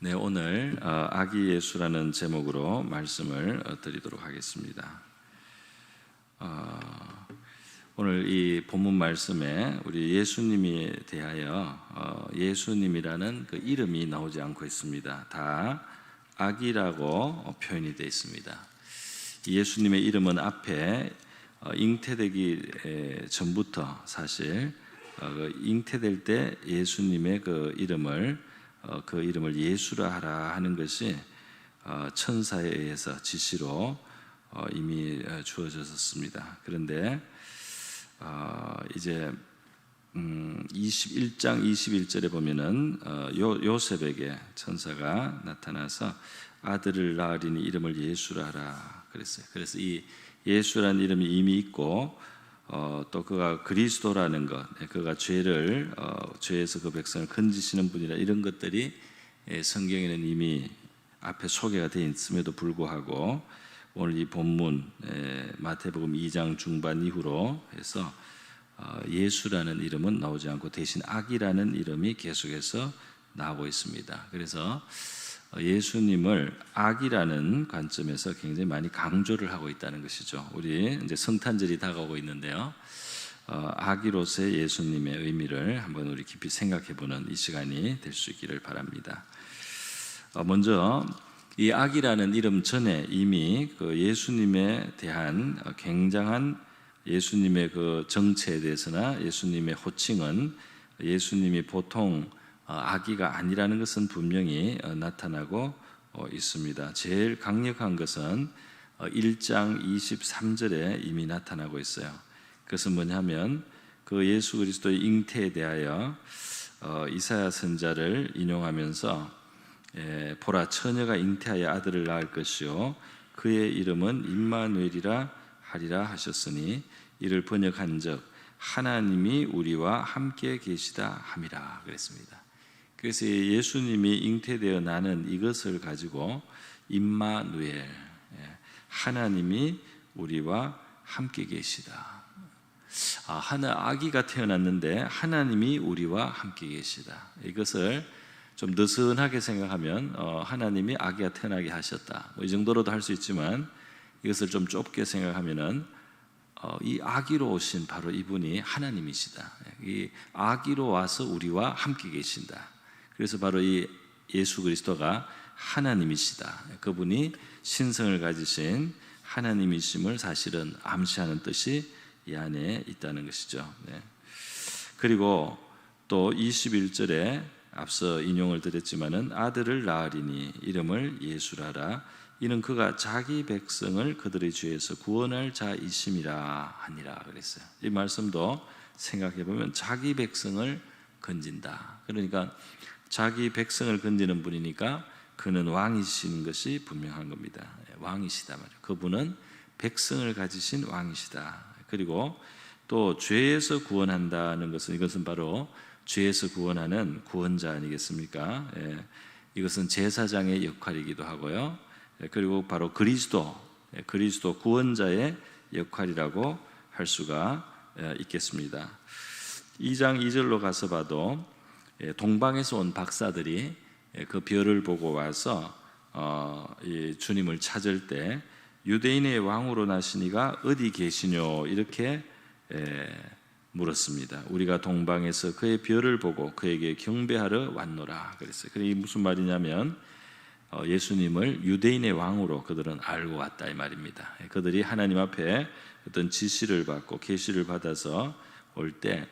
네, 오늘 아기 예수라는 제목으로 말씀을 드리도록 하겠습니다. 오늘 이 본문 말씀에 우리 예수님에 대하여 예수님이라는 그 이름이 나오지 않고 있습니다. 다 아기라고 표현이 되어 있습니다. 예수님의 이름은 앞에 잉태되기 전부터 사실 잉태될 때 예수님의 그 이름을 예수라 하라 하는 것이 천사에 의해서 지시로 이미 주어졌습니다. 그런데 이제 21장 21절에 보면은 요셉에게 천사가 나타나서 아들을 낳으리니 이름을 예수라 하라 그랬어요. 그래서 이 예수라는 이름이 이미 있고 또 그가 그리스도라는 것, 그가 죄에서 그 백성을 건지시는 분이라 이런 것들이 성경에는 이미 앞에 소개가 되어 있음에도 불구하고 오늘 이 본문 마태복음 2장 중반 이후로 해서 예수라는 이름은 나오지 않고 대신 아기라는 이름이 계속해서 나오고 있습니다. 그래서 예수님을 아기라는 관점에서 굉장히 많이 강조를 하고 있다는 것이죠. 우리 이제 성탄절이 다가오고 있는데요. 아기로서의 예수님의 의미를 한번 우리 깊이 생각해보는 이 시간이 될 수 있기를 바랍니다. 먼저 이 아기라는 이름 전에 이미 그 예수님에 대한 굉장한 예수님의 그 정체에 대해서나 예수님의 호칭은 예수님이 보통 아기가 아니라는 것은 분명히 나타나고 있습니다. 제일 강력한 것은 1장 23절에 이미 나타나고 있어요. 그것은 뭐냐면 그 예수 그리스도의 잉태에 대하여 이사야 선지자를 인용하면서 보라 처녀가 잉태하여 아들을 낳을 것이요 그의 이름은 임마누엘이라 하리라 하셨으니 이를 번역한즉 하나님이 우리와 함께 계시다 함이라 그랬습니다. 그래서 예수님이 잉태되어 나는 이것을 가지고 임마누엘, 하나님이 우리와 함께 계시다. 아기가 태어났는데 하나님이 우리와 함께 계시다. 이것을 좀 느슨하게 생각하면 하나님이 아기가 태어나게 하셨다. 이 정도로도 할 수 있지만 이것을 좀 좁게 생각하면은 이 아기로 오신 바로 이분이 하나님이시다. 이 아기로 와서 우리와 함께 계신다. 그래서 바로 이 예수 그리스도가 하나님이시다. 그분이 신성을 가지신 하나님이심을 사실은 암시하는 뜻이 이 안에 있다는 것이죠. 그리고 또 21절에 앞서 인용을 드렸지만은 아들을 낳으리니 이름을 예수라라. 이는 그가 자기 백성을 그들의 죄에서 구원할 자이심이라 하니라 그랬어요. 이 말씀도 생각해 보면 자기 백성을 건진다. 그러니까 자기 백성을 건지는 분이니까 그는 왕이신 것이 분명한 겁니다. 왕이시다 말이에요. 그분은 백성을 가지신 왕이시다. 그리고 또 죄에서 구원한다는 것은 이것은 바로 죄에서 구원하는 구원자 아니겠습니까? 이것은 제사장의 역할이기도 하고요. 그리고 바로 그리스도 구원자의 역할이라고 할 수가 있겠습니다. 2장 2절로 가서 봐도 동방에서 온 박사들이 그 별을 보고 와서 이 주님을 찾을 때 유대인의 왕으로 나시니가 어디 계시뇨 이렇게 물었습니다. 우리가 동방에서 그의 별을 보고 그에게 경배하러 왔노라 그랬어요. 그게 무슨 말이냐면 예수님을 유대인의 왕으로 그들은 알고 왔다 이 말입니다. 그들이 하나님 앞에 어떤 지시를 받고 계시를 받아서 올 때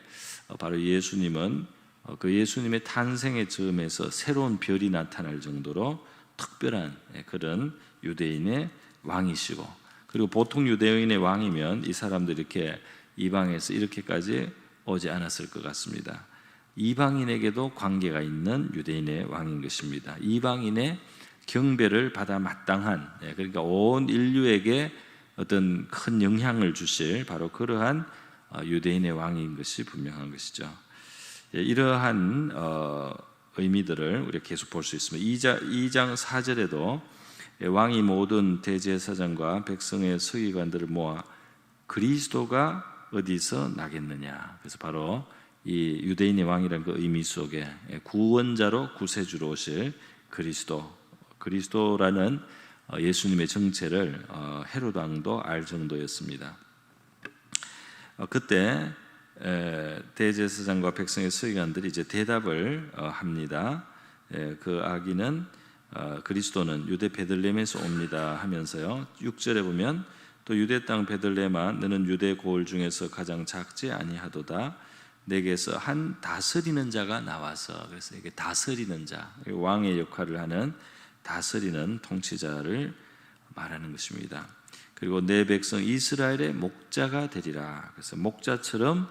바로 예수님은 그 예수님의 탄생의 즈음에서 새로운 별이 나타날 정도로 특별한 그런 유대인의 왕이시고, 그리고 보통 유대인의 왕이면 이 사람들이 이렇게 이방에서 이렇게까지 오지 않았을 것 같습니다. 이방인에게도 관계가 있는 유대인의 왕인 것입니다. 이방인의 경배를 받아 마땅한, 그러니까 온 인류에게 어떤 큰 영향을 주실 바로 그러한 유대인의 왕인 것이 분명한 것이죠. 이러한 의미들을 우리가 계속 볼 수 있습니다. 2장 4절에도 왕이 모든 대제사장과 백성의 서기관들을 모아 그리스도가 어디서 나겠느냐. 그래서 바로 이 유대인의 왕이라는 그 의미 속에 구원자로 구세주로 오실 그리스도라는 예수님의 정체를 헤롯 왕도 알 정도였습니다. 그때 대제사장과 백성의 서기관들이 이제 대답을 합니다. 그 아기는 그리스도는 유대 베들레헴에서 옵니다 하면서요. 6절에 보면 또 유대 땅 베들레헴아 너는 유대 고을 중에서 가장 작지 아니하도다. 내게서 한 다스리는 자가 나와서, 그래서 이게 다스리는 자, 왕의 역할을 하는 다스리는 통치자를 말하는 것입니다. 그리고 내 백성 이스라엘의 목자가 되리라. 그래서 목자처럼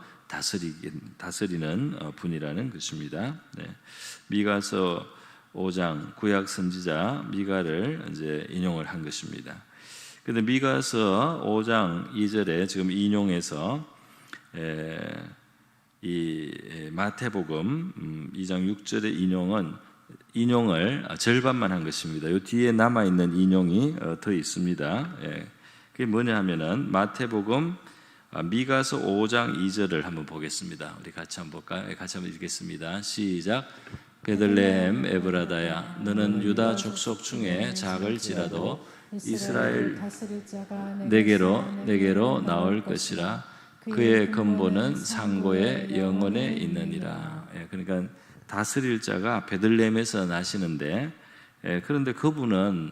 다스리는 분이라는 것입니다. 미가서 5장 구약 선지자 미가를 이제 인용을 한 것입니다. 그런데 미가서 5장 2절에 지금 인용해서 이 마태복음 2장 6절의 인용을 절반만 한 것입니다. 이 뒤에 남아 있는 인용이 더 있습니다. 그게 뭐냐 하면은 마태복음 미가서 5장 2절을 한번 보겠습니다. 우리 같이 한번 볼까요? 같이 한번 읽겠습니다. 시작. 베들레헴 에브라다야 너는 유다 족속 중에 작을지라도 이스라엘 내게로 나올 것이라. 그의 근본은 상고의 영원에 있느니라. 그러니까 다스릴 자가 베들레헴에서 나시는데, 그런데 그분은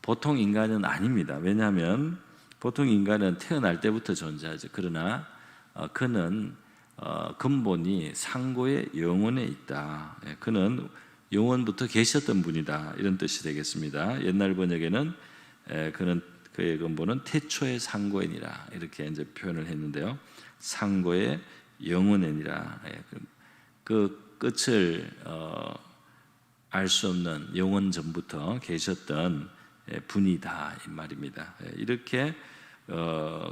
보통 인간은 아닙니다. 왜냐하면 보통 인간은 태어날 때부터 존재하죠. 그러나 그는 근본이 상고의 영원에 있다. 그는 영원부터 계셨던 분이다. 이런 뜻이 되겠습니다. 옛날 번역에는 그의 근본은 태초의 상고이니라 이렇게 이제 표현을 했는데요. 상고의 영원이니라. 그 끝을 알 수 없는 영원 전부터 계셨던 분이다 이 말입니다. 이렇게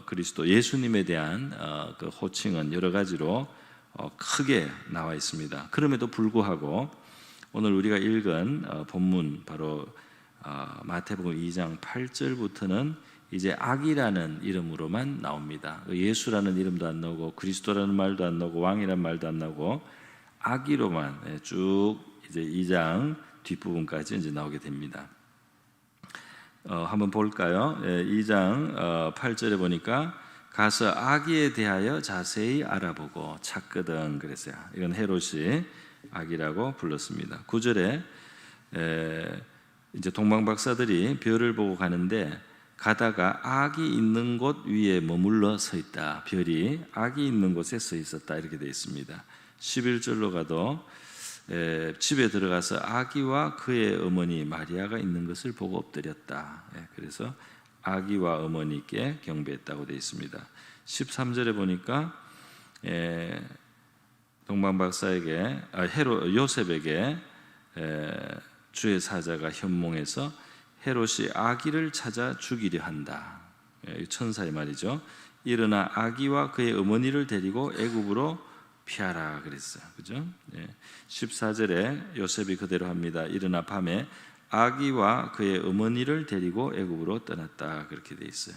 그리스도 예수님에 대한 그 호칭은 여러 가지로 크게 나와 있습니다. 그럼에도 불구하고 오늘 우리가 읽은 본문 바로 마태복음 2장 8절부터는 이제 악이라는 이름으로만 나옵니다. 예수라는 이름도 안 나오고 그리스도라는 말도 안 나오고 왕이라는 말도 안 나오고 악이로만 쭉 이제 2장 뒷부분까지 이제 나오게 됩니다. 한번 볼까요? 2장 8절에 보니까 가서 아기에 대하여 자세히 알아보고 찾거든 그랬어요. 이건 헤롯이 아기라고 불렀습니다. 9절에 이제 동방박사들이 별을 보고 가는데 가다가 악이 있는 곳 위에 머물러 서 있다. 별이 악이 있는 곳에 서 있었다. 이렇게 되어 있습니다. 11절로 가도 집에 들어가서 아기와 그의 어머니 마리아가 있는 것을 보고 엎드렸다. 그래서 아기와 어머니께 경배했다고 되어 있습니다. 13절에 보니까 동방박사에게 요셉에게 주의 사자가 현몽해서 헤롯이 아기를 찾아 죽이려 한다. 천사의 말이죠. 일어나 아기와 그의 어머니를 데리고 애굽으로 피하라 그랬어요. 그죠? 14절에 요셉이 그대로 합니다. 일어나 밤에 아기와 그의 어머니를 데리고 애굽으로 떠났다. 그렇게 돼 있어요.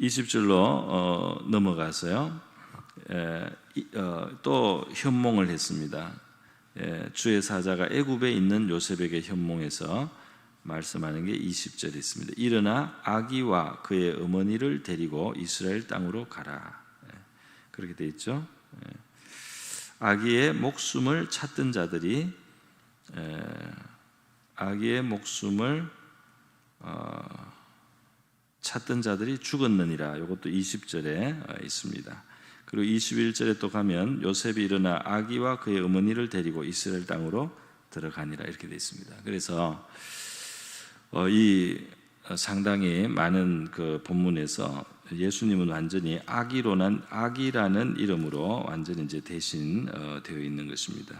20절로 넘어가서요. 또 현몽을 했습니다. 주의 사자가 애굽에 있는 요셉에게 현몽해서 말씀하는 게 20절에 있습니다. 일어나 아기와 그의 어머니를 데리고 이스라엘 땅으로 가라. 그렇게 돼 있죠. 아기의 목숨을 찾던 자들이 죽었느니라. 이것도 20절에 있습니다. 그리고 21절에 또 가면 요셉이 일어나 아기와 그의 어머니를 데리고 이스라엘 땅으로 들어가니라 이렇게 되어 있습니다. 그래서 이 상당히 많은 그 본문에서 예수님은 완전히 아기라는 이름으로 완전히 이제 대신 되어 있는 것입니다.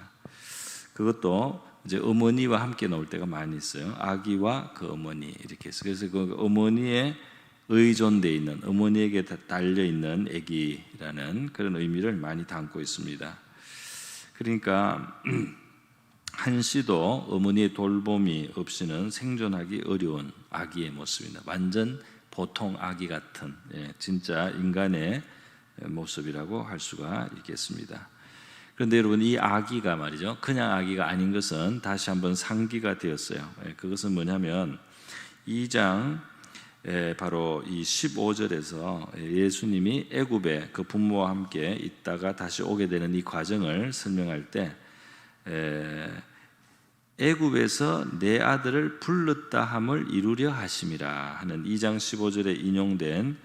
그것도 이제 어머니와 함께 나올 때가 많이 있어요. 아기와 그 어머니 이렇게 해서 그래서 그 어머니에 의존되어 있는 어머니에게 달려 있는 아기라는 그런 의미를 많이 담고 있습니다. 그러니까 한시도 어머니의 돌봄이 없이는 생존하기 어려운 아기의 모습입니다. 완전 보통 아기 같은 진짜 인간의 모습이라고 할 수가 있겠습니다. 그런데 여러분, 이 아기가 말이죠, 그냥 아기가 아닌 것은 다시 한번 상기가 되었어요. 그것은 뭐냐면 2장 바로 이 15절에서 예수님이 애굽에 그 부모와 함께 있다가 다시 오게 되는 이 과정을 설명할 때 애굽에서 내 아들을 불렀다 함을 이루려 하심이라 하는 2장 15절에 인용된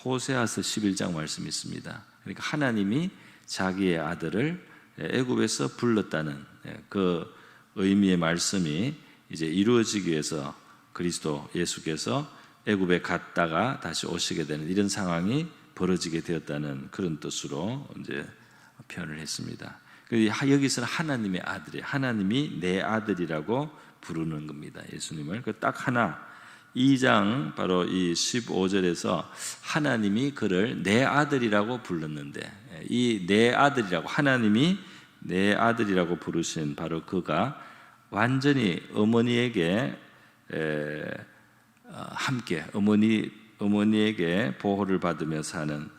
호세아서 11장 말씀이 있습니다. 그러니까 하나님이 자기의 아들을 애굽에서 불렀다는 그 의미의 말씀이 이제 이루어지기 위해서 그리스도 예수께서 애굽에 갔다가 다시 오시게 되는 이런 상황이 벌어지게 되었다는 그런 뜻으로 이제 표현을 했습니다. 여기서는 하나님의 아들이, 하나님이 내 아들이라고 부르는 겁니다. 예수님을 딱 하나, 2장 바로 이 15절에서 하나님이 그를 내 아들이라고 불렀는데, 이 내 아들이라고, 하나님이 내 아들이라고 부르신 바로 그가 완전히 어머니에게 함께 어머니에게 보호를 받으며 사는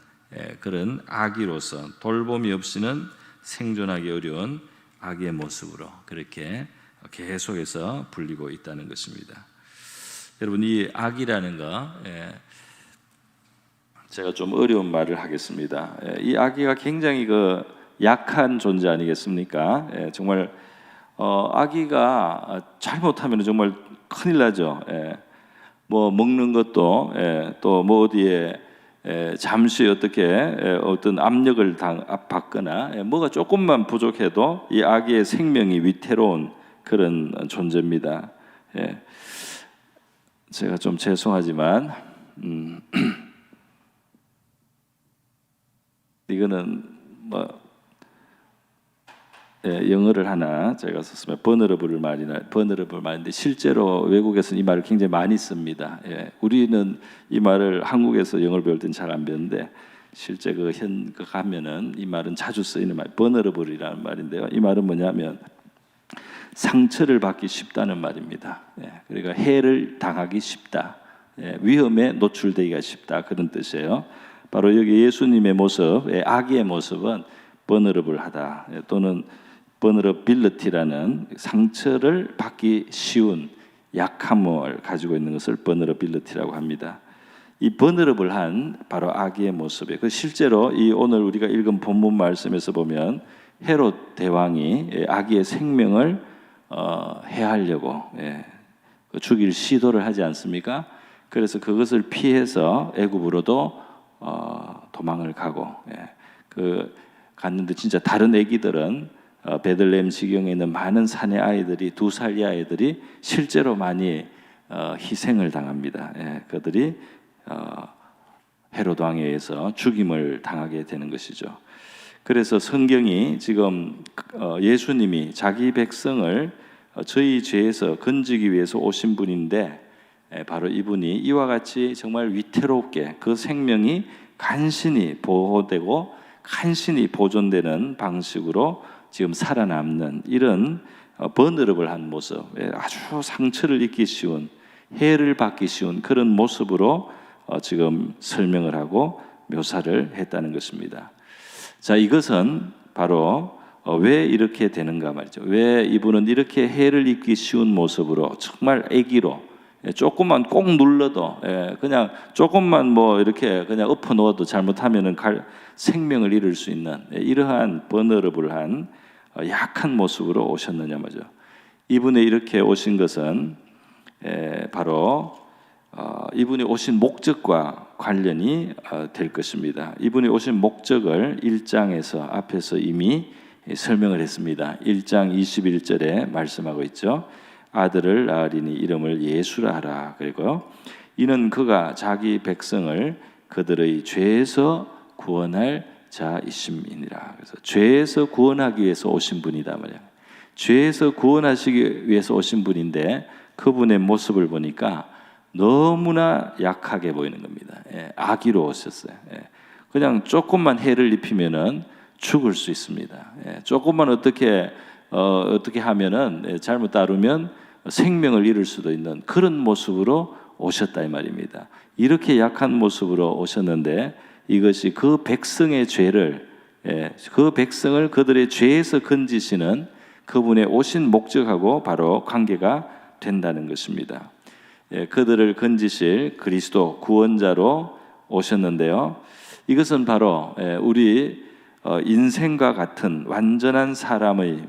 그런 아기로서 돌봄이 없이는 생존하기 어려운 아기의 모습으로 그렇게 계속해서 불리고 있다는 것입니다. 여러분, 이 아기라는 거, 제가 좀 어려운 말을 하겠습니다. 이 아기가 굉장히 그 약한 존재 아니겠습니까? 정말 아기가 잘못하면 정말 큰일 나죠. 뭐 먹는 것도 또 뭐 어디에 잠시 어떻게 어떤 압력을 받거나 뭐가 조금만 부족해도 이 아기의 생명이 위태로운 그런 존재입니다. 제가 좀 죄송하지만 이거는 뭐 영어를 하나 제가 썼으면 버너러블 말인데 실제로 외국에서는 이 말을 굉장히 많이 씁니다. 우리는 이 말을 한국에서 영어를 배울 때는 잘 안 배우는데 실제 그 가면은 이 말은 자주 쓰이는 말, 버너러블이라는 말인데요. 이 말은 뭐냐면 상처를 받기 쉽다는 말입니다. 그러니까 해를 당하기 쉽다, 위험에 노출되기가 쉽다, 그런 뜻이에요. 바로 여기 예수님의 모습, 아기의 모습은 버너러블하다 또는 버너러빌리티라는 상처를 받기 쉬운 약함을 가지고 있는 것을 버너러빌리티라고 합니다. 이 버너러블한 바로 아기의 모습에 실제로 이 오늘 우리가 읽은 본문 말씀에서 보면 헤롯 대왕이 아기의 생명을 해하려고 죽일 시도를 하지 않습니까? 그래서 그것을 피해서 애굽으로도 도망을 가고 갔는데 진짜 다른 아기들은 베들레헴 지경에 있는 많은 산의 아이들이 2살 이 아이들이 실제로 많이 희생을 당합니다. 그들이 헤롯 왕에 의해서 죽임을 당하게 되는 것이죠. 그래서 성경이 지금 예수님이 자기 백성을 저희 죄에서 건지기 위해서 오신 분인데 바로 이분이 이와 같이 정말 위태롭게 그 생명이 간신히 보호되고 간신히 보존되는 방식으로 지금 살아남는 이런 버너러블한 모습, 아주 상처를 입기 쉬운, 해를 받기 쉬운 그런 모습으로 지금 설명을 하고 묘사를 했다는 것입니다. 자, 이것은 바로 왜 이렇게 되는가 말이죠. 왜 이분은 이렇게 해를 입기 쉬운 모습으로 정말 아기로 조금만 꼭 눌러도 그냥 조금만 뭐 이렇게 그냥 엎어 놓아도 잘못하면은 생명을 잃을 수 있는 이러한 버너러블한 약한 모습으로 오셨느냐 말이죠. 이분이 이렇게 오신 것은 바로 이분이 오신 목적과 관련이 될 것입니다. 이분이 오신 목적을 1장에서 앞에서 이미 설명을 했습니다. 1장 21절에 말씀하고 있죠. 아들을 낳으리니 이름을 예수라 하라. 그리고 이는 그가 자기 백성을 그들의 죄에서 구원할 자이심이니라. 그래서 죄에서 구원하기 위해서 오신 분이다 말이야. 죄에서 구원하시기 위해서 오신 분인데 그분의 모습을 보니까 너무나 약하게 보이는 겁니다. 아기로 오셨어요. 그냥 조금만 해를 입히면은 죽을 수 있습니다. 조금만 어떻게 하면은 잘못 다루면 생명을 잃을 수도 있는 그런 모습으로 오셨다 이 말입니다. 이렇게 약한 모습으로 오셨는데 이것이 그 백성의 죄를 그 백성을 그들의 죄에서 건지시는 그분의 오신 목적하고 바로 관계가 된다는 것입니다. 그들을 건지실 그리스도 구원자로 오셨는데요. 이것은 바로 우리 인생과 같은 완전한 사람의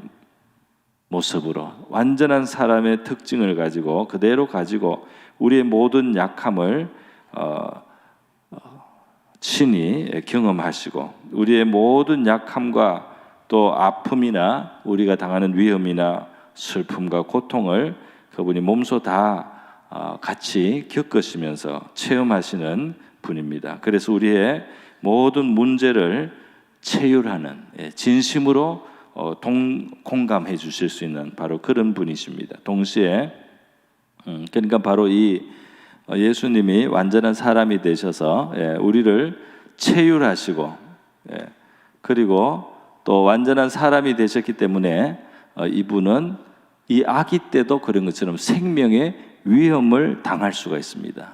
모습으로, 완전한 사람의 특징을 가지고 그대로 가지고 우리의 모든 약함을 친히 경험하시고 우리의 모든 약함과 또 아픔이나 우리가 당하는 위험이나 슬픔과 고통을 그분이 몸소 다 같이 겪으시면서 체험하시는 분입니다. 그래서 우리의 모든 문제를 체휼하는, 진심으로 공감해 주실 수 있는 바로 그런 분이십니다. 동시에 그러니까 바로 이 예수님이 완전한 사람이 되셔서 우리를 체휼하시고 그리고 또 완전한 사람이 되셨기 때문에 이분은 이 아기 때도 그런 것처럼 생명의 위험을 당할 수가 있습니다.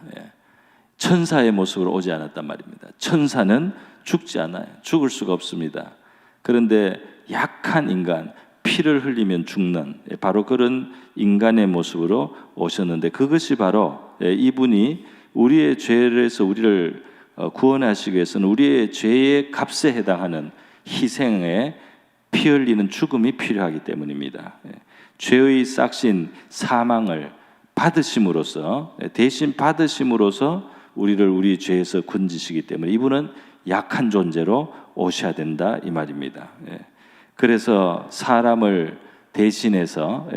천사의 모습으로 오지 않았단 말입니다. 천사는 죽지 않아요. 죽을 수가 없습니다. 그런데 약한 인간, 피를 흘리면 죽는 바로 그런 인간의 모습으로 오셨는데 그것이 바로 이분이 우리의 죄에서 우리를 구원하시기 위해서는 우리의 죄의 값에 해당하는 희생에 피 흘리는 죽음이 필요하기 때문입니다. 죄의 싹신 사망을 받으심으로써 대신 받으심으로써 우리를 우리 죄에서 건지시기 때문에 이분은 약한 존재로 오셔야 된다 이 말입니다. 그래서 사람을 대신해서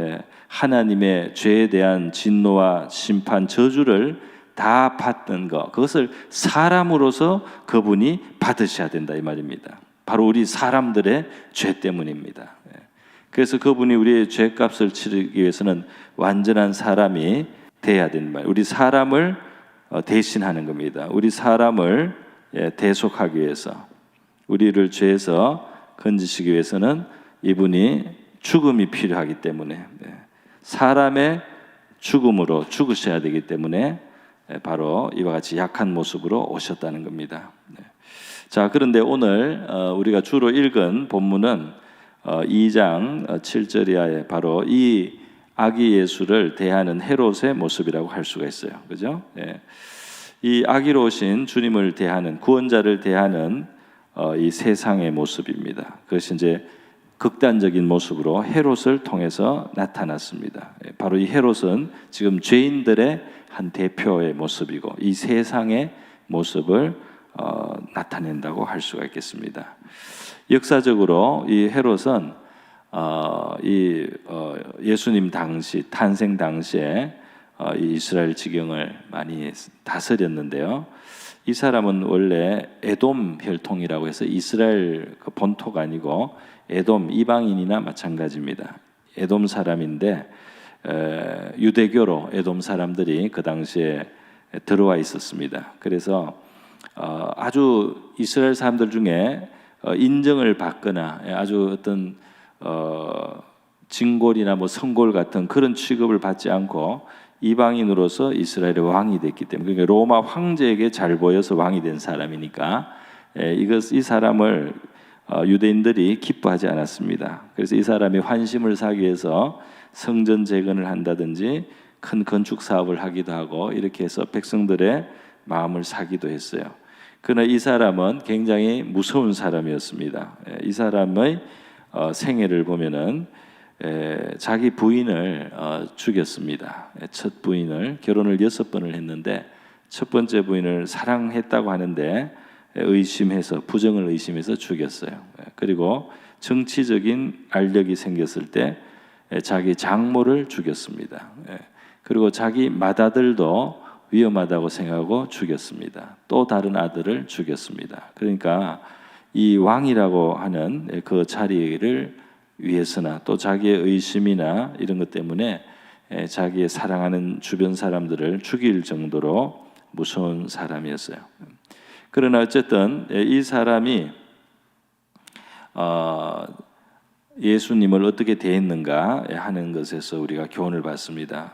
하나님의 죄에 대한 진노와 심판 저주를 다 받는 것, 그것을 사람으로서 그분이 받으셔야 된다 이 말입니다. 바로 우리 사람들의 죄 때문입니다. 그래서 그분이 우리의 죄값을 치르기 위해서는 완전한 사람이 돼야 되는 말. 우리 사람을 대신하는 겁니다. 우리 사람을 대속하기 위해서, 우리를 죄에서 건지시기 위해서는 이분이 죽음이 필요하기 때문에 사람의 죽음으로 죽으셔야 되기 때문에 바로 이와 같이 약한 모습으로 오셨다는 겁니다. 자, 그런데 오늘 우리가 주로 읽은 본문은 2장 7절 이하에 바로 이 아기 예수를 대하는 헤롯의 모습이라고 할 수가 있어요. 그죠? 이 아기로 오신 주님을 대하는, 구원자를 대하는 이 세상의 모습입니다. 그것이 이제 극단적인 모습으로 헤롯을 통해서 나타났습니다. 바로 이 헤롯은 지금 죄인들의 한 대표의 모습이고 이 세상의 모습을 나타낸다고 할 수가 있겠습니다. 역사적으로 이 헤롯은 예수님 당시 탄생 당시에 이 이스라엘 지경을 많이 다스렸는데요. 이 사람은 원래 에돔 혈통이라고 해서 이스라엘 본토가 아니고 에돔 이방인이나 마찬가지입니다. 에돔 사람인데 유대교로 에돔 사람들이 그 당시에 들어와 있었습니다. 그래서 아주 이스라엘 사람들 중에 인정을 받거나 아주 어떤 진골이나 뭐 성골 같은 그런 취급을 받지 않고 이방인으로서 이스라엘의 왕이 됐기 때문에 그러니까 로마 황제에게 잘 보여서 왕이 된 사람이니까 이 사람을 유대인들이 기뻐하지 않았습니다. 그래서 이 사람이 환심을 사기 위해서 성전 재건을 한다든지 큰 건축 사업을 하기도 하고 이렇게 해서 백성들의 마음을 사기도 했어요. 그러나 이 사람은 굉장히 무서운 사람이었습니다. 이 사람의 생애를 보면은 자기 부인을 죽였습니다. 첫 부인을 결혼을 6번을 했는데 첫 번째 부인을 사랑했다고 하는데 의심해서 부정을 의심해서 죽였어요. 그리고 정치적인 알력이 생겼을 때 자기 장모를 죽였습니다. 그리고 자기 맏아들도 위험하다고 생각하고 죽였습니다. 또 다른 아들을 죽였습니다. 그러니까 이 왕이라고 하는 그 자리를 위해서나 또 자기의 의심이나 이런 것 때문에 자기의 사랑하는 주변 사람들을 죽일 정도로 무서운 사람이었어요. 그러나 어쨌든 이 사람이 예수님을 어떻게 대했는가 하는 것에서 우리가 교훈을 받습니다.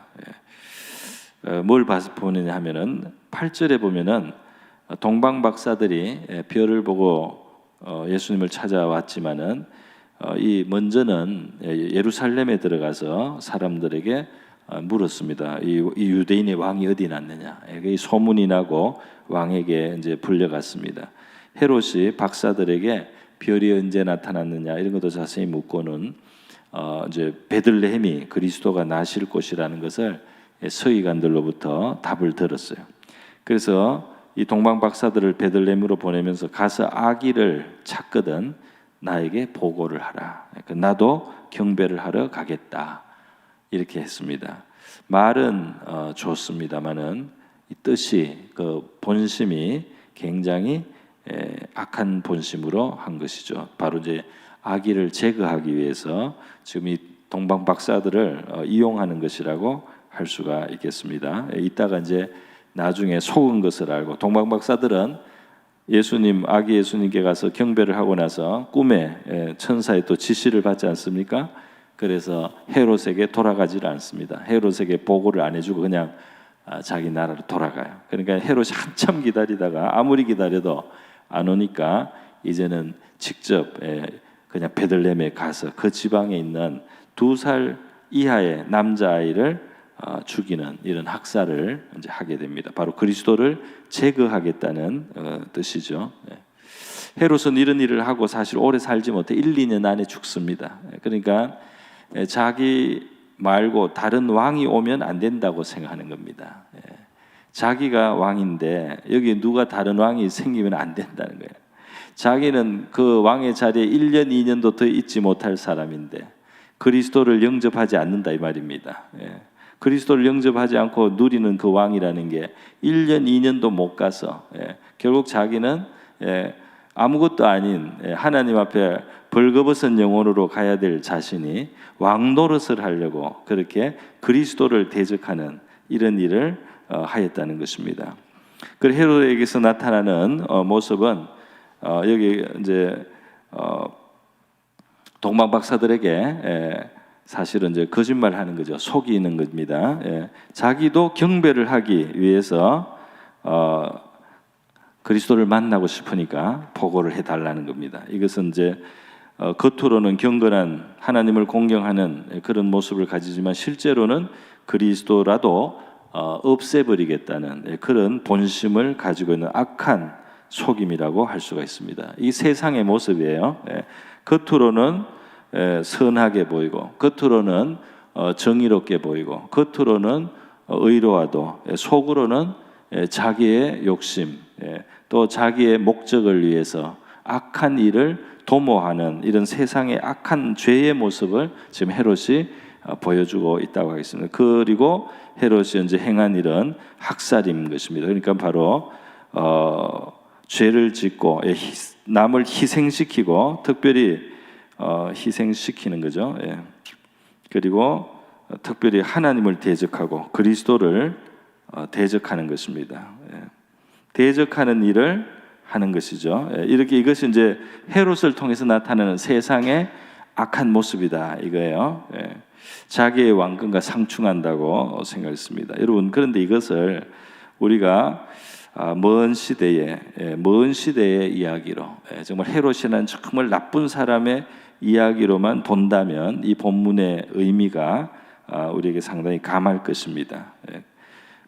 뭘 보느냐 하면은 8절에 보면은 동방 박사들이 별을 보고 예수님을 찾아왔지만은 이 먼저는 예루살렘에 들어가서 사람들에게 물었습니다. 이 유대인의 왕이 어디 났느냐? 이 소문이 나고 왕에게 이제 불려갔습니다. 헤롯이 박사들에게 별이 언제 나타났느냐 이런 것도 자세히 묻고는 이제 베들레헴이 그리스도가 나실 곳이라는 것을 서기관들로부터 답을 들었어요. 그래서 이 동방 박사들을 베들레헴으로 보내면서 가서 아기를 찾거든 나에게 보고를 하라. 그러니까 나도 경배를 하러 가겠다. 이렇게 했습니다. 말은 좋습니다만은 이 뜻이 그 본심이 굉장히 악한 본심으로 한 것이죠. 바로 이제 아기를 제거하기 위해서 지금 이 동방 박사들을 이용하는 것이라고 할 수가 있겠습니다. 이따가 이제 나중에 속은 것을 알고 동방 박사들은 예수님 아기 예수님께 가서 경배를 하고 나서 꿈에 천사의 또 지시를 받지 않습니까? 그래서 헤롯에게 돌아가지를 않습니다. 헤롯에게 보고를 안 해주고 그냥 자기 나라로 돌아가요. 그러니까 헤롯이 한참 기다리다가 아무리 기다려도 안 오니까 이제는 직접 그냥 베들레헴에 가서 그 지방에 있는 2살 이하의 남자아이를 죽이는 이런 학살을 이제 하게 됩니다. 바로 그리스도를 제거하겠다는 뜻이죠. 헤롯은 이런 일을 하고 사실 오래 살지 못해 1-2년 안에 죽습니다. 그러니까 자기 말고 다른 왕이 오면 안 된다고 생각하는 겁니다. 자기가 왕인데 여기 누가 다른 왕이 생기면 안 된다는 거예요. 자기는 그 왕의 자리에 1년, 2년도 더 있지 못할 사람인데 그리스도를 영접하지 않는다 이 말입니다. 그리스도를 영접하지 않고 누리는 그 왕이라는 게 1년, 2년도 못 가서 결국 자기는 아무것도 아닌 하나님 앞에 벌거벗은 영혼으로 가야 될 자신이 왕 노릇을 하려고 그렇게 그리스도를 대적하는 이런 일을 하였다는 것입니다. 그 헤롯에게서 나타나는 모습은 여기 이제 동방 박사들에게 사실은 이제 거짓말하는 거죠. 속이는 겁니다. 자기도 경배를 하기 위해서 그리스도를 만나고 싶으니까 보고를 해달라는 겁니다. 이것은 이제 겉으로는 경건한 하나님을 공경하는 그런 모습을 가지지만 실제로는 그리스도라도 없애버리겠다는 그런 본심을 가지고 있는 악한 속임이라고 할 수가 있습니다. 이 세상의 모습이에요. 겉으로는 선하게 보이고 겉으로는 정의롭게 보이고 겉으로는 의로와도 속으로는 자기의 욕심 또 자기의 목적을 위해서 악한 일을 도모하는 이런 세상의 악한 죄의 모습을 지금 헤롯이 보여주고 있다고 하겠습니다. 그리고 헤롯이 이제 행한 일은 학살인 것입니다. 그러니까 바로 죄를 짓고 남을 희생시키고 특별히 희생시키는 거죠. 그리고 특별히 하나님을 대적하고 그리스도를 대적하는 것입니다. 대적하는 일을 하는 것이죠. 이렇게 이것이 이제 헤롯을 통해서 나타나는 세상의 악한 모습이다 이거예요. 자기의 왕권과 상충한다고 생각했습니다. 여러분 그런데 이것을 우리가 먼 시대의 이야기로 정말 헤롯이라는 정말 나쁜 사람의 이야기로만 본다면 이 본문의 의미가 우리에게 상당히 감할 것입니다.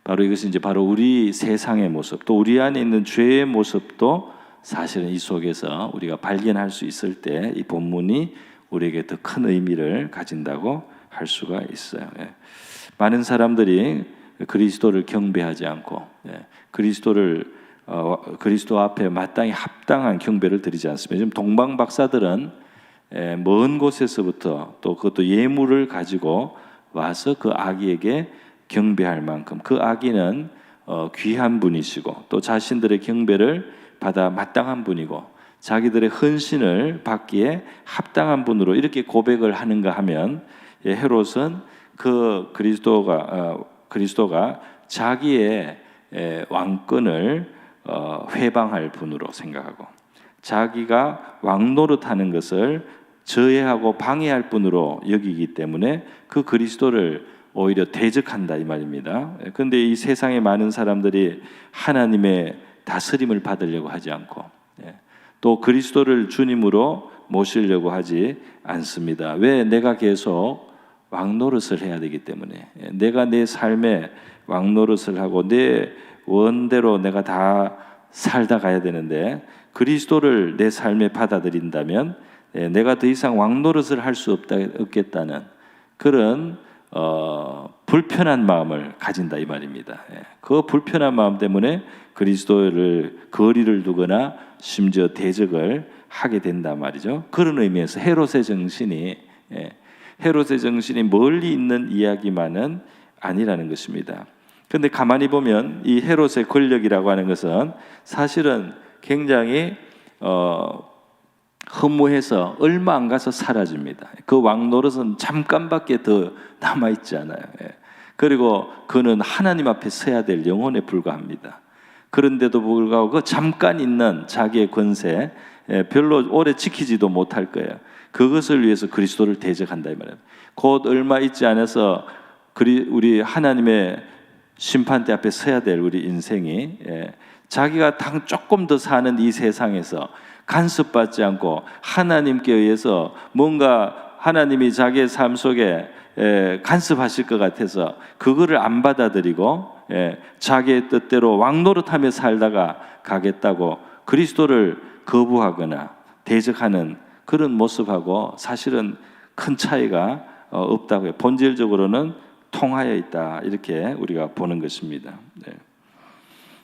바로 이것이 이제 바로 우리 세상의 모습, 또 우리 안에 있는 죄의 모습도 사실은 이 속에서 우리가 발견할 수 있을 때 이 본문이 우리에게 더 큰 의미를 가진다고 할 수가 있어요. 많은 사람들이 그리스도를 경배하지 않고 그리스도 앞에 마땅히 합당한 경배를 드리지 않습니다. 지금 동방 박사들은 먼 곳에서부터 또 그것도 예물을 가지고 와서 그 아기에게 경배할 만큼 그 아기는 귀한 분이시고 또 자신들의 경배를 받아 마땅한 분이고 자기들의 헌신을 받기에 합당한 분으로 이렇게 고백을 하는가 하면 헤롯은 그 그리스도가 자기의 왕권을 회방할 분으로 생각하고 자기가 왕노릇하는 것을 저해하고 방해할 분으로 여기기 때문에 그 그리스도를 오히려 대적한다 이 말입니다. 그런데 이 세상의 많은 사람들이 하나님의 다스림을 받으려고 하지 않고 또 그리스도를 주님으로 모시려고 하지 않습니다. 왜? 내가 계속 왕 노릇을 해야 되기 때문에. 내가 내 삶에 왕 노릇을 하고 내 원대로 내가 다 살다 가야 되는데, 그리스도를 내 삶에 받아들인다면 내가 더 이상 왕 노릇을 할 수 없겠다는 그런 불편한 마음을 가진다 이 말입니다. 그 불편한 마음 때문에 그리스도를 거리를 두거나 심지어 대적을 하게 된다 말이죠. 그런 의미에서 헤롯의 정신이 멀리 있는 이야기만은 아니라는 것입니다. 그런데 가만히 보면 이 헤롯의 권력이라고 하는 것은 사실은 굉장히 허무해서 얼마 안 가서 사라집니다. 그 왕 노릇은 잠깐밖에 더 남아있지 않아요. 그리고 그는 하나님 앞에 서야 될 영혼에 불과합니다. 그런데도 불구하고 그 잠깐 있는 자기의 권세, 별로 오래 지키지도 못할 거예요. 그것을 위해서 그리스도를 대적한다 이 말이에요. 곧 얼마 있지 않아서 우리 하나님의 심판대 앞에 서야 될 우리 인생이 자기가 당 조금 더 사는 이 세상에서 간섭받지 않고 하나님께 의해서 뭔가 하나님이 자기의 삶 속에 간섭하실 것 같아서 그거를 안 받아들이고 자기의 뜻대로 왕노릇하며 살다가 가겠다고 그리스도를 거부하거나 대적하는 그런 모습하고 사실은 큰 차이가 없다고요. 본질적으로는 통하여 있다 이렇게 우리가 보는 것입니다.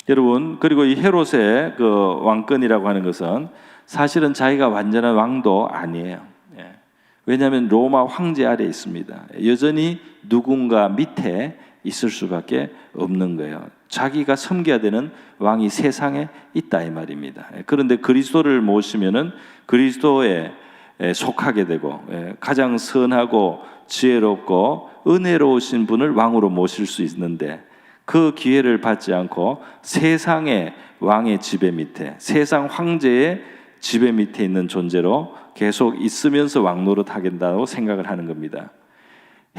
여러분, 그리고 이 헤롯의 그 왕권이라고 하는 것은 사실은 자기가 완전한 왕도 아니에요. 왜냐하면 로마 황제 아래에 있습니다. 여전히 누군가 밑에 있을 수밖에 없는 거예요. 자기가 섬겨야 되는 왕이 세상에 있다 이 말입니다. 그런데 그리스도를 모시면은 그리스도에 속하게 되고 가장 선하고 지혜롭고 은혜로우신 분을 왕으로 모실 수 있는데 그 기회를 받지 않고 세상의 왕의 지배 밑에, 세상 황제의 지배 밑에 있는 존재로 계속 있으면서 왕노릇 하겠다고 생각을 하는 겁니다.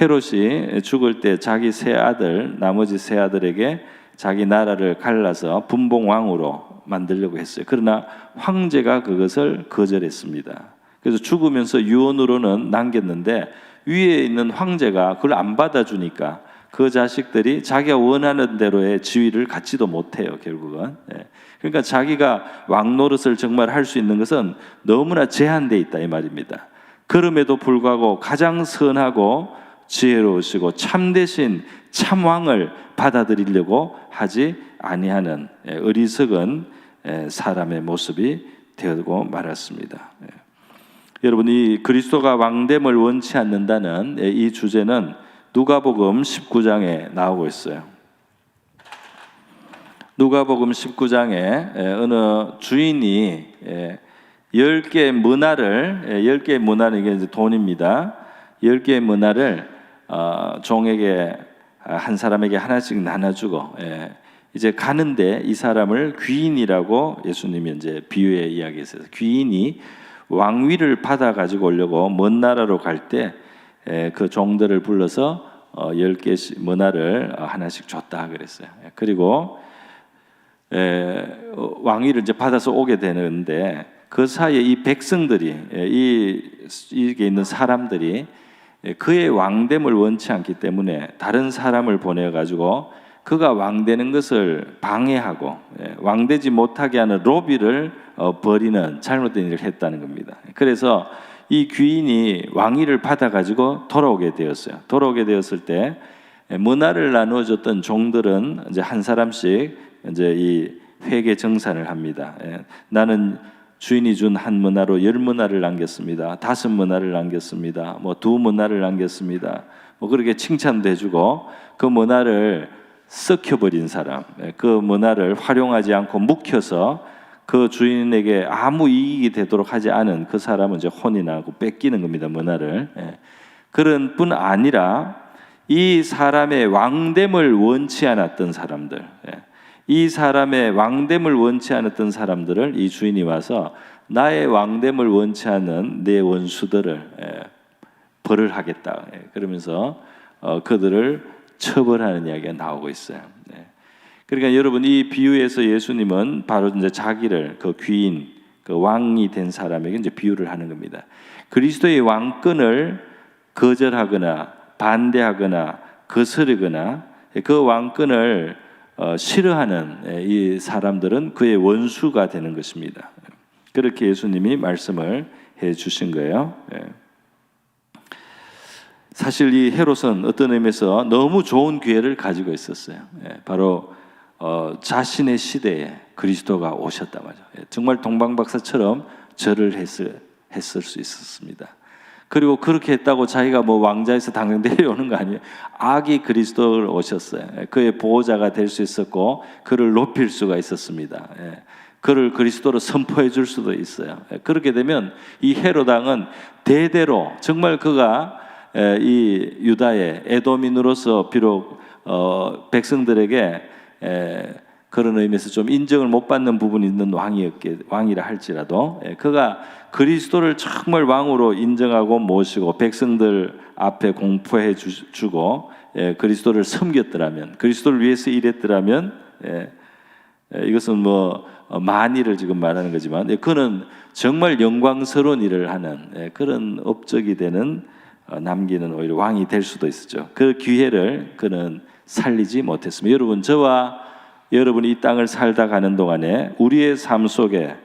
헤롯이 죽을 때 자기 세 아들, 나머지 세 아들에게 자기 나라를 갈라서 분봉왕으로 만들려고 했어요. 그러나 황제가 그것을 거절했습니다. 그래서 죽으면서 유언으로는 남겼는데 위에 있는 황제가 그걸 안 받아주니까 그 자식들이 자기가 원하는 대로의 지위를 갖지도 못해요. 결국은. 그러니까 자기가 왕 노릇을 정말 할 수 있는 것은 너무나 제한되어 있다 이 말입니다. 그럼에도 불구하고 가장 선하고 지혜로우시고 참되신 참왕을 받아들이려고 하지 아니하는 어리석은 사람의 모습이 되고 말았습니다. 여러분, 이 그리스도가 왕됨을 원치 않는다는 이 주제는 누가복음 19장에 나오고 있어요. 누가복음 19장에 어느 주인이 10개의 문화를 10개의 문화는 이게 이제 돈입니다. 10개의 문화를 종에게 한 사람에게 하나씩 나눠주고 이제 가는데 이 사람을 귀인이라고 예수님이 이제 비유의 이야기에서 귀인이 왕위를 받아 가지고 오려고 먼 나라로 갈 때 그 종들을 불러서 10개씩 문화를 하나씩 줬다 그랬어요. 그리고 왕위를 이제 받아서 오게 되는데 그 사이에 이 백성들이 이게 있는 사람들이 그의 왕됨을 원치 않기 때문에 다른 사람을 보내 가지고 그가 왕되는 것을 방해하고 왕되지 못하게 하는 로비를 벌이는 잘못된 일을 했다는 겁니다. 그래서 이 귀인이 왕위를 받아 가지고 돌아오게 되었어요. 돌아오게 되었을 때 문화를 나누어 줬던 종들은 이제 한 사람씩 이제 이 회계 정산을 합니다. 나는 주인이 준 한 문화로 10문화를 남겼습니다. 5문화를 남겼습니다. 뭐 2문화를 남겼습니다. 뭐 그렇게 칭찬도 해주고 그 문화를 썩혀버린 사람, 그 문화를 활용하지 않고 묵혀서 그 주인에게 아무 이익이 되도록 하지 않은 그 사람은 이제 혼이 나고 뺏기는 겁니다. 문화를. 그런 뿐 아니라 이 사람의 왕됨을 원치 않았던 사람들, 이 사람의 왕됨을 원치 않았던 사람들을 이 주인이 와서 나의 왕됨을 원치 않는 내 원수들을 벌을 하겠다. 그러면서 그들을 처벌하는 이야기가 나오고 있어요. 그러니까 여러분 이 비유에서 예수님은 바로 이제 자기를 그 귀인 그 왕이 된 사람에게 이제 비유를 하는 겁니다. 그리스도의 왕권을 거절하거나 반대하거나 거스르거나 그 왕권을 싫어하는 이 사람들은 그의 원수가 되는 것입니다. 그렇게 예수님이 말씀을 해 주신 거예요. 사실 이 헤롯은 어떤 의미에서 너무 좋은 기회를 가지고 있었어요. 바로 자신의 시대에 그리스도가 오셨다 말이죠. 정말 동방박사처럼 절을 했을 수 있었습니다. 그리고 그렇게 했다고 자기가 뭐 왕자에서 당장 내려오는 거 아니에요. 악이 그리스도를 오셨어요. 그의 보호자가 될 수 있었고 그를 높일 수가 있었습니다. 그를 그리스도로 선포해 줄 수도 있어요. 그렇게 되면 이 헤롯 왕은 대대로 정말 그가 이 유다의 에돔인으로서 비록 백성들에게 그런 의미에서 좀 인정을 못 받는 부분이 있는 왕이라 할지라도 그가 그리스도를 정말 왕으로 인정하고 모시고 백성들 앞에 공포해 주고 그리스도를 섬겼더라면, 그리스도를 위해서 일했더라면, 이것은 뭐 만일을 지금 말하는 거지만 그는 정말 영광스러운 일을 하는 그런 업적이 되는 남기는 오히려 왕이 될 수도 있었죠. 그 기회를 그는 살리지 못했습니다. 여러분, 저와 여러분이 이 땅을 살다 가는 동안에 우리의 삶 속에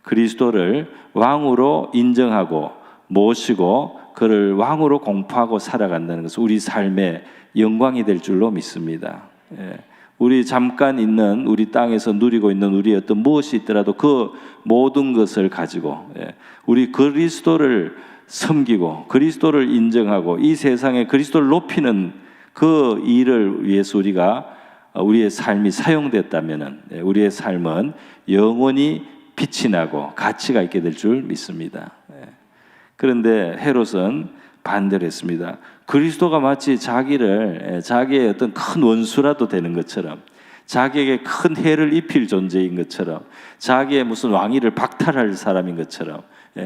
그리스도를 왕으로 인정하고 모시고 그를 왕으로 공포하고 살아간다는 것은 우리 삶의 영광이 될 줄로 믿습니다. 우리 잠깐 있는 우리 땅에서 누리고 있는 우리의 어떤 무엇이 있더라도 그 모든 것을 가지고 우리 그리스도를 섬기고 그리스도를 인정하고 이 세상에 그리스도를 높이는 그 일을 위해서 우리의 삶이 사용됐다면 우리의 삶은 영원히 빛이 나고 가치가 있게 될 줄 믿습니다. 그런데 헤롯은 반대를 했습니다. 그리스도가 마치 자기의 어떤 큰 원수라도 되는 것처럼, 자기에게 큰 해를 입힐 존재인 것처럼, 자기의 무슨 왕위를 박탈할 사람인 것처럼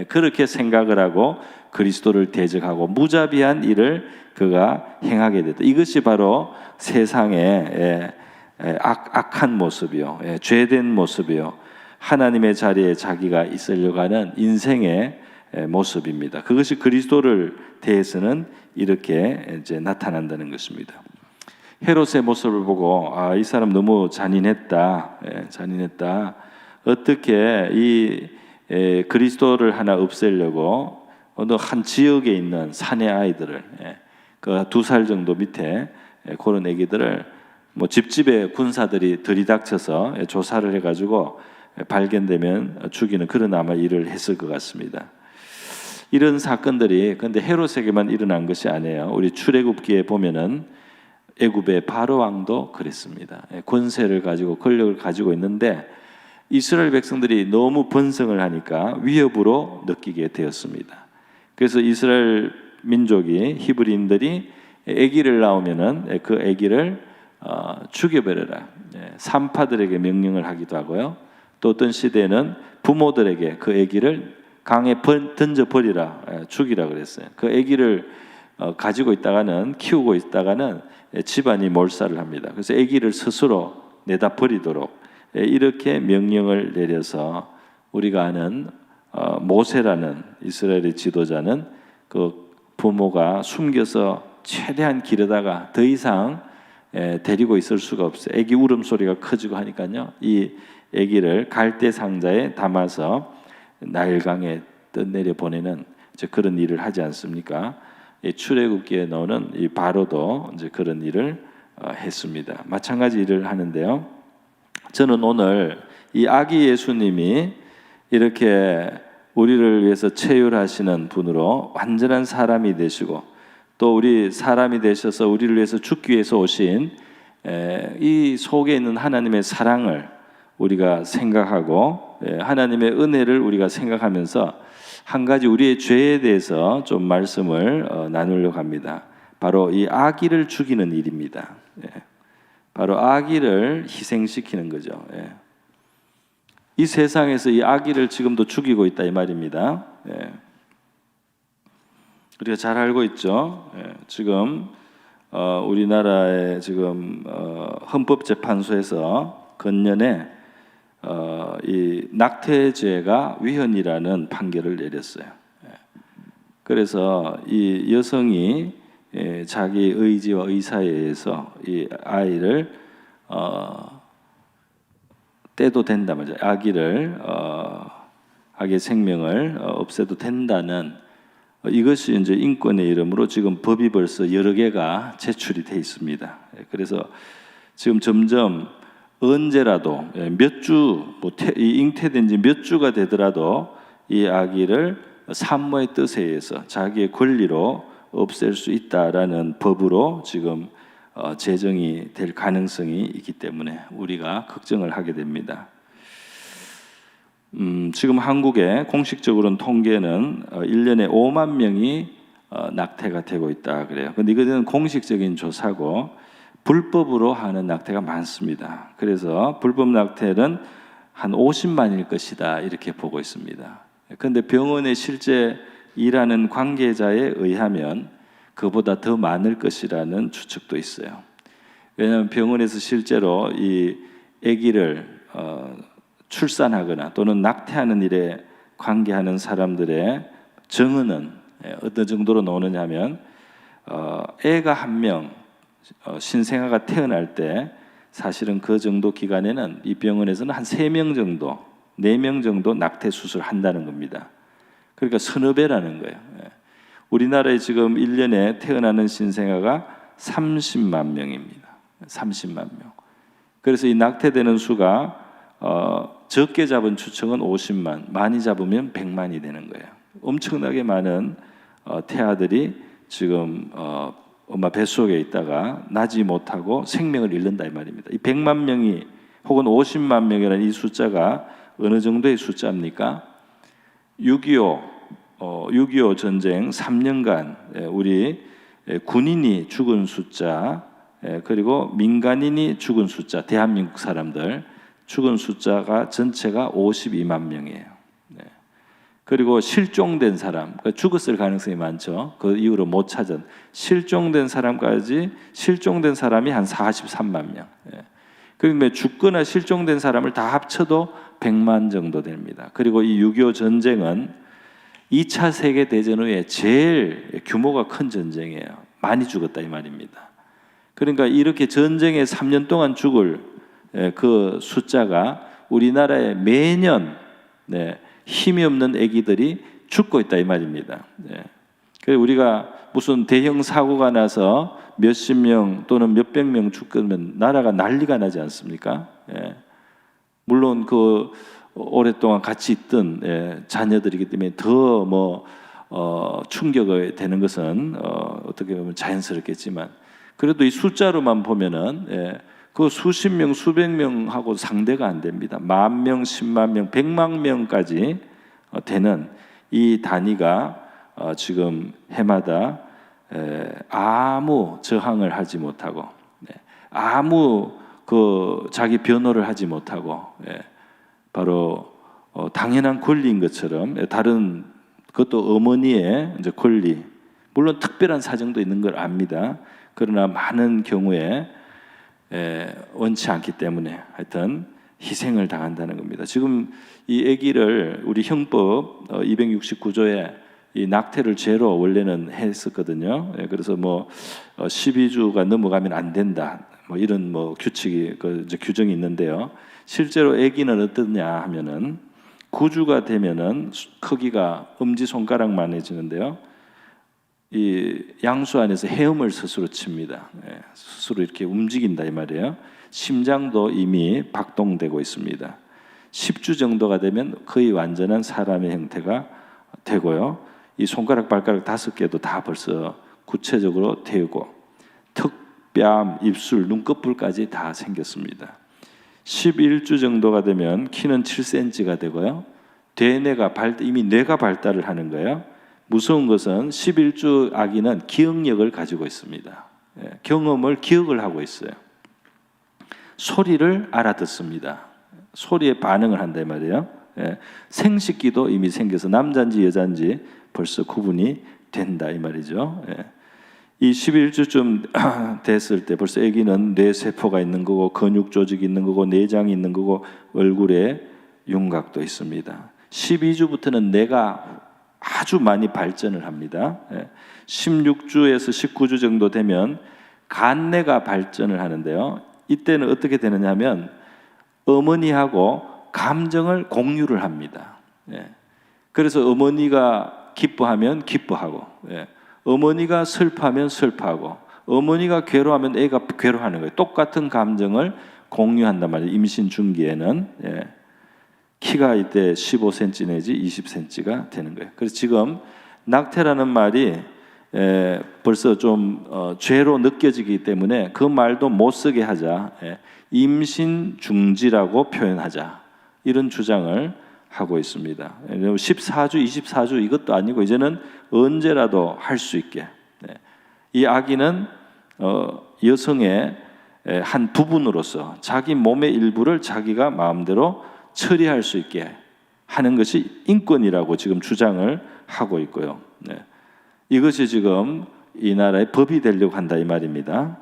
그렇게 생각을 하고 그리스도를 대적하고 무자비한 일을 그가 행하게 됐다. 이것이 바로 세상의 악한 모습이요, 죄된 모습이요, 하나님의 자리에 자기가 있으려고 하는 인생의 모습입니다. 그것이 그리스도를 대해서는 이렇게 이제 나타난다는 것입니다. 헤롯의 모습을 보고 이 사람 너무 잔인했다. 어떻게 이 그리스도를 하나 없애려고 어느 한 지역에 있는 사내 아이들을 그 2살 정도 밑에 그런 애기들을 뭐 집집에 군사들이 들이닥쳐서 조사를 해가지고 발견되면 죽이는 그런 아마 일을 했을 것 같습니다. 이런 사건들이 근데 헤롯에게만 일어난 것이 아니에요. 우리 출애굽기에 보면은 애굽의 바로 왕도 그랬습니다. 권세를 가지고 권력을 가지고 있는데 이스라엘 백성들이 너무 번성을 하니까 위협으로 느끼게 되었습니다. 그래서 이스라엘 민족이 히브리인들이 아기를 낳으면은 그 아기를 죽여버려라. 산파들에게 명령을 하기도 하고요. 또 어떤 시대에는 부모들에게 그 아기를 강에 던져 버리라, 죽이라 그랬어요. 그 아기를 가지고 있다가는 키우고 있다가는 집안이 몰살을 합니다. 그래서 아기를 스스로 내다 버리도록 이렇게 명령을 내려서 우리가 아는 모세라는 이스라엘의 지도자는 그 부모가 숨겨서 최대한 기르다가 더 이상 데리고 있을 수가 없어요. 아기 울음소리가 커지고 하니까요. 이 아기를 갈대 상자에 담아서 나일강에 떠내려 보내는 이제 그런 일을 하지 않습니까? 출애굽기에 나오는 이 바로도 이제 그런 일을 했습니다. 마찬가지 일을 하는데요. 저는 오늘 이 아기 예수님이 이렇게 우리를 위해서 체휼하시는 분으로 완전한 사람이 되시고 또 우리 사람이 되셔서 우리를 위해서 죽기 위해서 오신 이 속에 있는 하나님의 사랑을 우리가 생각하고 하나님의 은혜를 우리가 생각하면서 한 가지 우리의 죄에 대해서 좀 말씀을 나누려고 합니다. 바로 이 아기를 죽이는 일입니다. 바로 아기를 희생시키는 거죠. 이 세상에서 이 아기를 지금도 죽이고 있다 이 말입니다. 우리가 잘 알고 있죠. 지금 우리나라의 지금 헌법재판소에서 건년에 이 낙태죄가 위헌이라는 판결을 내렸어요. 그래서 이 여성이 자기 의지와 의사에 의해서 이 아이를 떼도 된다 말이죠. 아기의 생명을 없애도 된다는 이것이 이제 인권의 이름으로 지금 법이 벌써 여러 개가 제출이 돼 있습니다. 그래서 지금 점점 언제라도 몇 주, 잉태된 지 몇 주가 되더라도 이 아기를 산모의 뜻에 의해서 자기의 권리로 없앨 수 있다라는 법으로 지금 제정이 될 가능성이 있기 때문에 우리가 걱정을 하게 됩니다. 지금 한국의 공식적으로는 통계는 1년에 5만 명이 낙태가 되고 있다 그래요. 근데 이거는 공식적인 조사고 불법으로 하는 낙태가 많습니다. 그래서 불법 낙태는 한 50만일 것이다 이렇게 보고 있습니다. 그런데 병원에 실제 일하는 관계자에 의하면 그보다 더 많을 것이라는 추측도 있어요. 왜냐하면 병원에서 실제로 이 아기를 출산하거나 또는 낙태하는 일에 관계하는 사람들의 정의는 어떤 정도로 나오느냐면 애가 한 명 신생아가 태어날 때 사실은 그 정도 기간에는 이 병원에서는 한 3명 정도 4명 정도 낙태 수술을 한다는 겁니다. 그러니까 서너 배라는 거예요. 우리나라에 지금 1년에 태어나는 신생아가 30만 명입니다. 30만 명. 그래서 이 낙태되는 수가 적게 잡은 추측은 50만, 많이 잡으면 100만이 되는 거예요. 엄청나게 많은 태아들이 지금 엄마 뱃속에 있다가 나지 못하고 생명을 잃는다 이 말입니다. 이 100만 명이 혹은 50만 명이라는 이 숫자가 어느 정도의 숫자입니까? 6.25 전쟁 3년간 우리 군인이 죽은 숫자 그리고 민간인이 죽은 숫자 대한민국 사람들 죽은 숫자가 전체가 52만 명이에요. 그리고 실종된 사람, 죽었을 가능성이 많죠. 그 이후로 못 찾은 실종된 사람까지 실종된 사람이 한 43만 명. 그러면 죽거나 실종된 사람을 다 합쳐도 100만 정도 됩니다. 그리고 이 6.25 전쟁은 2차 세계 대전 후에 제일 규모가 큰 전쟁이에요. 많이 죽었다 이 말입니다. 그러니까 이렇게 전쟁에 3년 동안 죽을 그 숫자가 우리나라에 매년 힘이 없는 아기들이 죽고 있다 이 말입니다. 그래서 우리가 무슨 대형 사고가 나서 몇십 명 또는 몇백 명 죽으면 나라가 난리가 나지 않습니까? 물론 그 오랫동안 같이 있던 자녀들이기 때문에 더 충격이 되는 것은 어떻게 보면 자연스럽겠지만 그래도 이 숫자로만 보면은 그 수십 명, 수백 명하고 상대가 안 됩니다. 10,000명, 10만 명, 100만 명까지 되는 이 단위가 지금 해마다 아무 저항을 하지 못하고 아무 그 자기 변호를 하지 못하고 바로 당연한 권리인 것처럼 다른 그것도 어머니의 이제 권리 물론 특별한 사정도 있는 걸 압니다. 그러나 많은 경우에 원치 않기 때문에 하여튼 희생을 당한다는 겁니다. 지금 이 아기를 우리 형법 269조에 이 낙태를 죄로 원래는 했었거든요. 그래서 12주가 넘어가면 안 된다. 이런 규칙이 이제 규정이 있는데요. 실제로 아기는 어떠냐 하면은 9주가 되면은 크기가 엄지 손가락만해지는데요. 이 양수 안에서 헤엄을 스스로 칩니다. 스스로 이렇게 움직인다 이 말이에요. 심장도 이미 박동되고 있습니다. 10주 정도가 되면 거의 완전한 사람의 형태가 되고요. 이 손가락, 발가락 5개도 다 벌써 구체적으로 되고 턱, 뺨, 입술, 눈꺼풀까지 다 생겼습니다. 11주 정도가 되면 키는 7cm가 되고요. 이미 뇌가 발달을 하는 거예요. 무서운 것은 11주 아기는 기억력을 가지고 있습니다. 경험을 기억을 하고 있어요. 소리를 알아듣습니다. 소리에 반응을 한다 이 말이에요. 생식기도 이미 생겨서 남자인지 여자인지 벌써 구분이 된다 이 말이죠. 이 11주쯤 됐을 때 벌써 아기는 뇌세포가 있는 거고 근육 조직이 있는 거고 내장이 있는 거고 얼굴에 윤곽도 있습니다. 12주부터는 뇌가 아주 많이 발전을 합니다. 16주에서 19주 정도 되면 간뇌가 발전을 하는데요. 이때는 어떻게 되느냐 하면 어머니하고 감정을 공유를 합니다. 그래서 어머니가 기뻐하면 기뻐하고, 어머니가 슬퍼하면 슬퍼하고, 어머니가 괴로워하면 애가 괴로워하는 거예요. 똑같은 감정을 공유한단 말이에요. 임신 중기에는. 키가 이때 15cm 내지 20cm가 되는 거예요. 그래서 지금 낙태라는 말이 벌써 좀 죄로 느껴지기 때문에 그 말도 못 쓰게 하자, 임신 중지라고 표현하자, 이런 주장을 하고 있습니다. 14주, 24주 이것도 아니고 이제는 언제라도 할 수 있게, 이 아기는 여성의 한 부분으로서 자기 몸의 일부를 자기가 마음대로 처리할 수 있게 하는 것이 인권이라고 지금 주장을 하고 있고요. 이것이 지금 이 나라의 법이 되려고 한다 이 말입니다.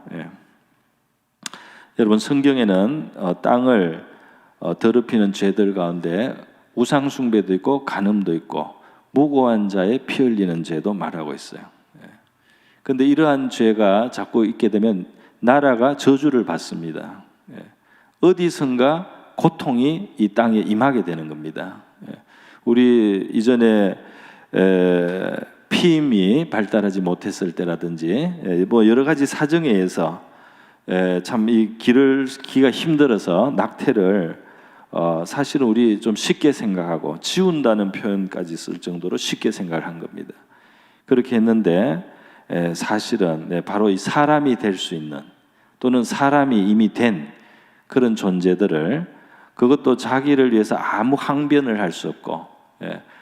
여러분, 성경에는 땅을 더럽히는 죄들 가운데 우상 숭배도 있고 간음도 있고 무고한 자의 피 흘리는 죄도 말하고 있어요. 그런데 이러한 죄가 자꾸 있게 되면 나라가 저주를 받습니다. 어디선가 고통이 이 땅에 임하게 되는 겁니다. 우리 이전에 피임이 발달하지 못했을 때라든지 뭐 여러 가지 사정에 의해서 참 이 기가 힘들어서 낙태를 사실은 우리 좀 쉽게 생각하고 지운다는 표현까지 쓸 정도로 쉽게 생각을 한 겁니다. 그렇게 했는데 사실은 바로 이 사람이 될 수 있는 또는 사람이 이미 된 그런 존재들을, 그것도 자기를 위해서 아무 항변을 할 수 없고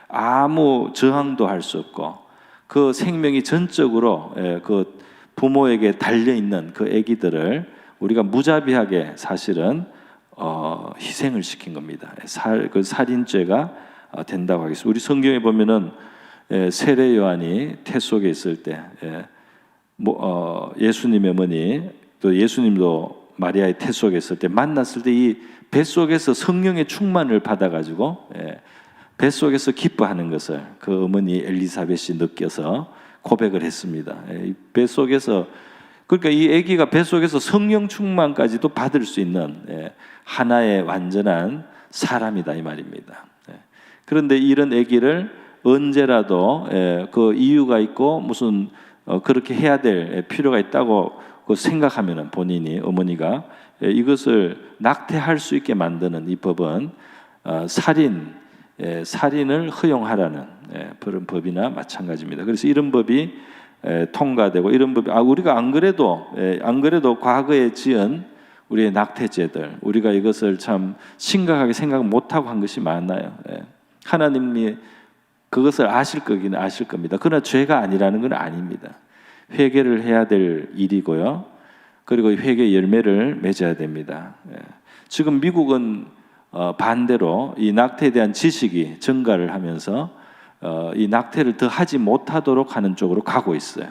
아무 저항도 할 수 없고 그 생명이 전적으로 그 부모에게 달려있는 그 아기들을 우리가 무자비하게 사실은 희생을 시킨 겁니다. 그 살인죄가 된다고 하겠습니다. 우리 성경에 보면은 세례 요한이 태 속에 있을 때 예수님의 어머니 또 예수님도 마리아의 태 속에 있을 때 만났을 때 이 뱃속에서 성령의 충만을 받아가지고 뱃속에서 기뻐하는 것을 그 어머니 엘리사벳이 느껴서 고백을 했습니다. 뱃속에서, 그러니까 이 아기가 뱃속에서 성령 충만까지도 받을 수 있는 하나의 완전한 사람이다 이 말입니다. 그런데 이런 아기를 언제라도 그 이유가 있고 무슨 그렇게 해야 될 필요가 있다고 생각하면은 본인이, 어머니가 이것을 낙태할 수 있게 만드는 이 법은 살인을 허용하라는 그런 법이나 마찬가지입니다. 그래서 이런 법이 통과되고, 이런 법이 우리가 안 그래도 과거에 지은 우리의 낙태죄들, 우리가 이것을 참 심각하게 생각 못하고 한 것이 많아요. 하나님이 그것을 아실 거긴 아실 겁니다. 그러나 죄가 아니라는 건 아닙니다. 회개를 해야 될 일이고요. 그리고 회개 열매를 맺어야 됩니다. 지금 미국은 반대로 이 낙태에 대한 지식이 증가를 하면서 이 낙태를 더 하지 못하도록 하는 쪽으로 가고 있어요.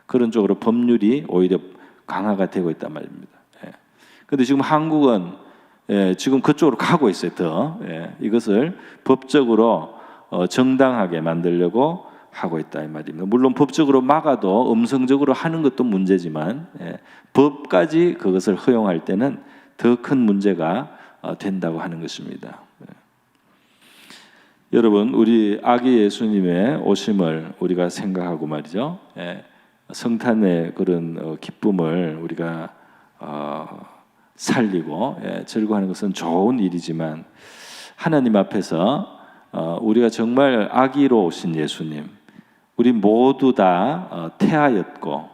그런 쪽으로 법률이 오히려 강화가 되고 있단 말입니다. 그런데 지금 한국은 지금 그쪽으로 가고 있어요. 더 이것을 법적으로 정당하게 만들려고 하고 있다 이 말입니다. 물론 법적으로 막아도 음성적으로 하는 것도 문제지만 법까지 그것을 허용할 때는 더 큰 문제가 된다고 하는 것입니다. 여러분, 우리 아기 예수님의 오심을 우리가 생각하고 말이죠. 성탄의 그런 기쁨을 우리가 살리고 즐거워하는 것은 좋은 일이지만 하나님 앞에서 우리가 정말 아기로 오신 예수님, 우리 모두 다 태아였고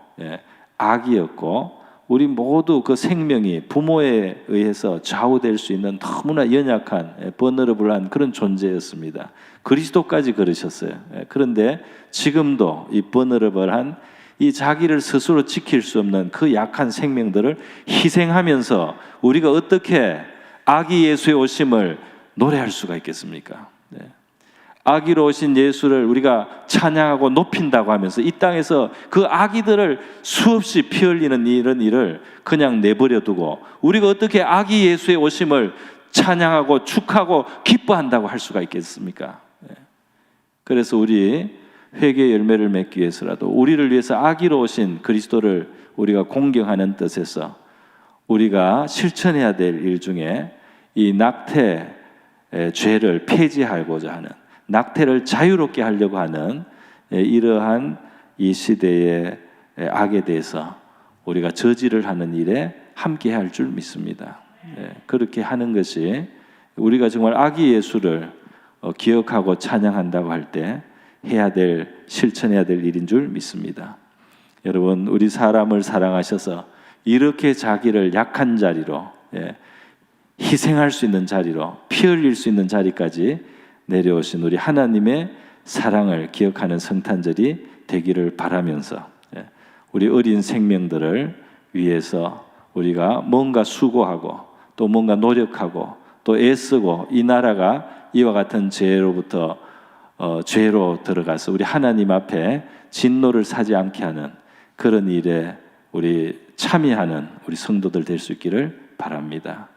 아기였고 우리 모두 그 생명이 부모에 의해서 좌우될 수 있는 너무나 연약한 버너러블한 그런 존재였습니다. 그리스도까지 그러셨어요. 그런데 지금도 이 버너러블한 이 자기를 스스로 지킬 수 없는 그 약한 생명들을 희생하면서 우리가 어떻게 아기 예수의 오심을 노래할 수가 있겠습니까? 아기로 오신 예수를 우리가 찬양하고 높인다고 하면서 이 땅에서 그 아기들을 수없이 피 흘리는 이런 일을 그냥 내버려 두고 우리가 어떻게 아기 예수의 오심을 찬양하고 축하고 기뻐한다고 할 수가 있겠습니까? 그래서 우리 회개 열매를 맺기 위해서라도 우리를 위해서 아기로 오신 그리스도를 우리가 공경하는 뜻에서 우리가 실천해야 될 일 중에 이 낙태 죄를 폐지하고자 하는, 낙태를 자유롭게 하려고 하는 이러한 이 시대의 악에 대해서 우리가 저지를 하는 일에 함께 할 줄 믿습니다. 그렇게 하는 것이 우리가 정말 아기 예수를 기억하고 찬양한다고 할 때 해야 될, 실천해야 될 일인 줄 믿습니다. 여러분, 우리 사람을 사랑하셔서 이렇게 자기를 약한 자리로, 희생할 수 있는 자리로, 피 흘릴 수 있는 자리까지 내려오신 우리 하나님의 사랑을 기억하는 성탄절이 되기를 바라면서 우리 어린 생명들을 위해서 우리가 뭔가 수고하고 또 뭔가 노력하고 또 애쓰고 이 나라가 이와 같은 죄로부터 죄로 들어가서 우리 하나님 앞에 진노를 사지 않게 하는 그런 일에 우리 참여하는 우리 성도들 될 수 있기를 바랍니다.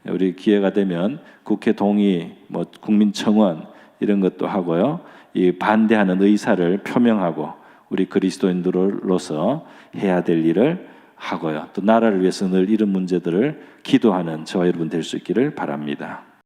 우리 기회가 되면 국회 동의, 국민청원 이런 것도 하고요. 이 반대하는 의사를 표명하고 우리 그리스도인들로서 해야 될 일을 하고요. 또 나라를 위해서 늘 이런 문제들을 기도하는 저와 여러분 될 수 있기를 바랍니다.